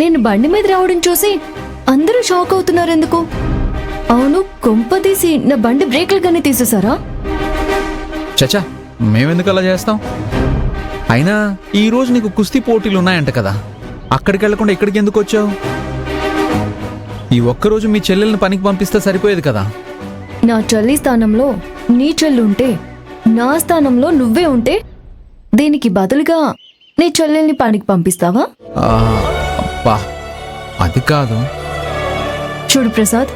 నేను బండి మీద రావడం చూసి అందరూ షాక్ అవుతున్నారు ఎందుకు? అవును, కొంపదీసి నా బండి బ్రేక్లు కానీ తీసేశారా? చచ్చా, మేమెందుకు అలా చేస్తాం? అయినా ఈ రోజు నీకు కుస్తీ పోటీలు ఉన్నాయంట కదా, అక్కడికి వెళ్లకుండా ఇక్కడికి ఎందుకు వచ్చావు? ఈ ఒక్కరోజు మీ చెల్లెల్ని పనికి పంపిస్తే సరిపోయేది కదా. నా చెల్లి స్థానంలో నీ చెల్లుంటే, నా స్థానంలో నువ్వే ఉంటే దీనికి బదులుగా నీ చెల్లెల్ని పనికి పంపిస్తావా? అబ్బా, అది కాదు. చూడు ప్రసాద్,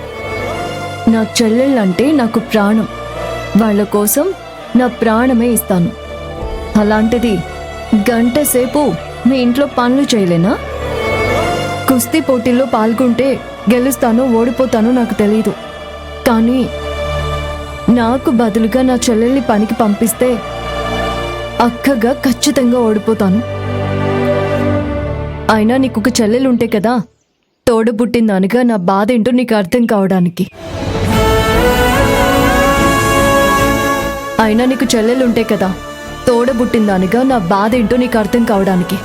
నా చెల్లెళ్ళంటే నాకు ప్రాణం. వాళ్ళ కోసం నా ప్రాణమే ఇస్తాను. అలాంటిది గంట సేపు మీ ఇంట్లో పనులు చేయలేనా? కుస్తీ పోటీల్లో పాల్గొంటే గెలుస్తానో ఓడిపోతానో నాకు తెలీదు, కానీ నాకు బదులుగా నా చెల్లెల్ని పనికి పంపిస్తే అక్కగా ఖచ్చితంగా ఓడిపోతాను. అయినా నీకు ఒక చెల్లెలుంటే కదా తోడబుట్టిందానిగా నా బాధ ఏంటో నీకు అర్థం కావడానికి. అయినా నీకు చెల్లెలుంటే కదా తోడబుట్టిందానిగా నా బాధ ఏంటో నీకు అర్థం కావడానికి.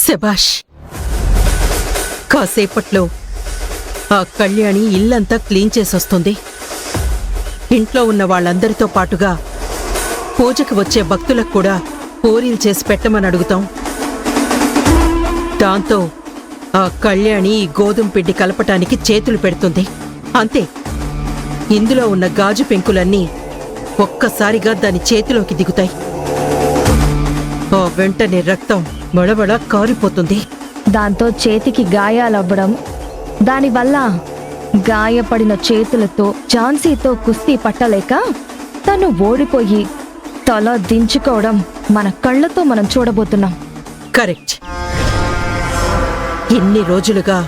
శభాష్, కాసేపట్లో ఆ కళ్యాణి ఇల్లంతా క్లీన్ చేసొస్తుంది. ఇంట్లో ఉన్న వాళ్ళందరితో పాటుగా పూజకి వచ్చే భక్తులకు కూడా పూరీలు చేసి పెట్టమని అడుగుతాం. దాంతో ఆ కళ్యాణి ఈ గోధుమ పిండి కలపటానికి చేతులు పెడుతుంది. అంతే, ఇందులో ఉన్న గాజు పెంకులన్నీ ఒక్కసారిగా దాని చేతిలోకి దిగుతాయి. ఆ వెంటనే రక్తం బడబడ కారిపోతుంది. దాంతో చేతికి గాయాలవ్వడం, దానివల్ల గాయపడిన చేతులతో ఝాన్సీతో కుస్తీ పట్టలేక తను ఓడిపోయి తల దించుకోవడం మన కళ్ళతో మనం చూడబోతున్నాం. కరెక్ట్. ఎన్ని రోజులుగా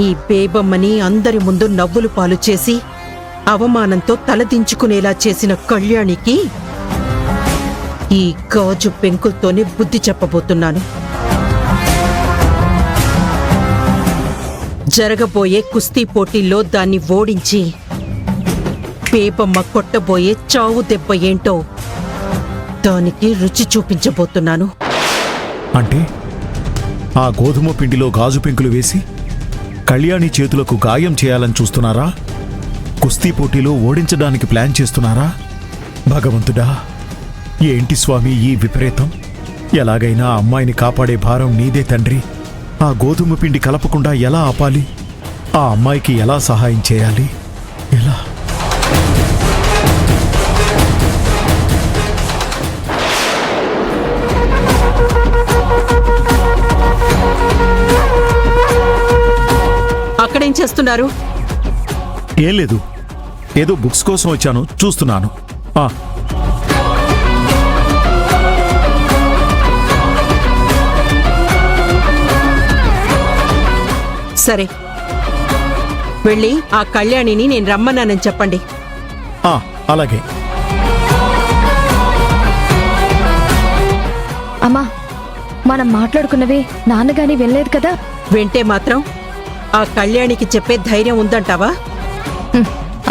ఈ బేబమ్మని అందరి ముందు నవ్వులు పాలు చేసి అవమానంతో తలదించుకునేలా చేసిన కళ్యాణికి ఈ గాజు పెంకులతోనే బుద్ధి చెప్పబోతున్నాను. జరగబోయే కుస్తీ పోటీల్లో దాన్ని ఓడించి బేబమ్మ కొట్టబోయే చావు దెబ్బ ఏంటో దానికి రుచి చూపించబోతున్నాను. అంటే ఆ గోధుమ పిండిలో గాజు పెంకులు వేసి కళ్యాణి చేతులకు గాయం చేయాలని చూస్తున్నారా? కుస్తీ పోటీలో ఓడించడానికి ప్లాన్ చేస్తున్నారా? భగవంతుడా, ఏంటి స్వామి ఈ విపరీతం? ఎలాగైనా అమ్మాయిని కాపాడే భారం నీదే తండ్రి. ఆ గోధుమ పిండి కలపకుండా ఎలా ఆపాలి? ఆ అమ్మాయికి ఎలా సహాయం చేయాలి? ఎలా? అక్కడేం చేస్తున్నారు? ఏం లేదు, ఏదో బుక్స్ కోసం వచ్చాను, చూస్తున్నాను. సరే, వెళ్ళి ఆ కళ్యాణిని నేను రమ్మన్నానని చెప్పండి. అలాగే. అమ్మా, మనం మాట్లాడుకున్నవి నాన్నగాని వెళ్ళలేదు కదా? వింటే మాత్రం ఆ కళ్యాణికి చెప్పే ధైర్యం ఉందంటావా?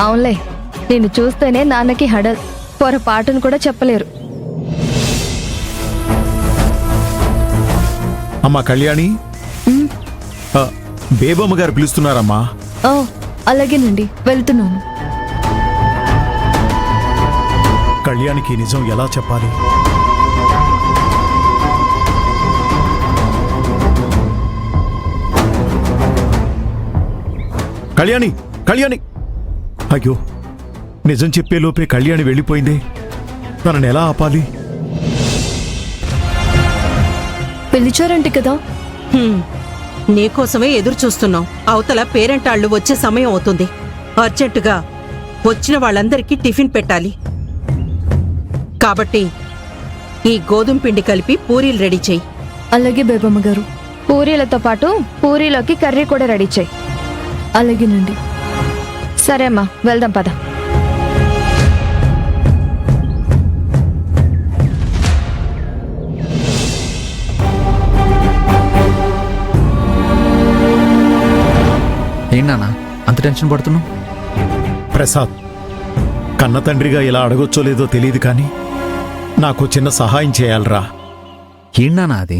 అవునులే, నిన్ను చూస్తేనే నాన్నకి హడల్, పొరపాటును కూడా చెప్పలేరు. అమ్మా కళ్యాణి, బేబమ్మ గారు పిలుస్తున్నారమ్మా. అలాగేనండి, వెళ్తున్నాను. కళ్యాణికి నిజం ఎలా చెప్పాలి? కళ్యాణి, కళ్యాణి! అయ్యో, నిజం చెప్పేలోపే కళ్యాణి వెళ్ళిపోయిందే, తనని ఎలా ఆపాలి? పిలిచారంటే కదా. హ్మ్. నీకోసమే ఎదురు చూస్తున్నాం. అవతల పేరెంటాళ్ళు వచ్చే సమయం అవుతుంది. అర్జెంటుగా వచ్చిన వాళ్ళందరికీ టిఫిన్ పెట్టాలి. కాబట్టి ఈ గోధుమ పిండి కలిపి పూరీలు రెడీ చెయ్యి. అలాగే బేబమ్మ గారు. పూరీలతో పాటు పూరీలోకి కర్రీ కూడా రెడీ చేయి. అలాగేనండి. సరే అమ్మా, వెళ్దాం పద. ఏంటి నాన్న అంత టెన్షన్ పడుతున్నావు? ప్రసాద్, కన్న తండ్రిగా ఇలా అడగొచ్చో లేదో తెలియదు కానీ నాకు చిన్న సహాయం చేయాలరా. ఏంటి నాన్న అది?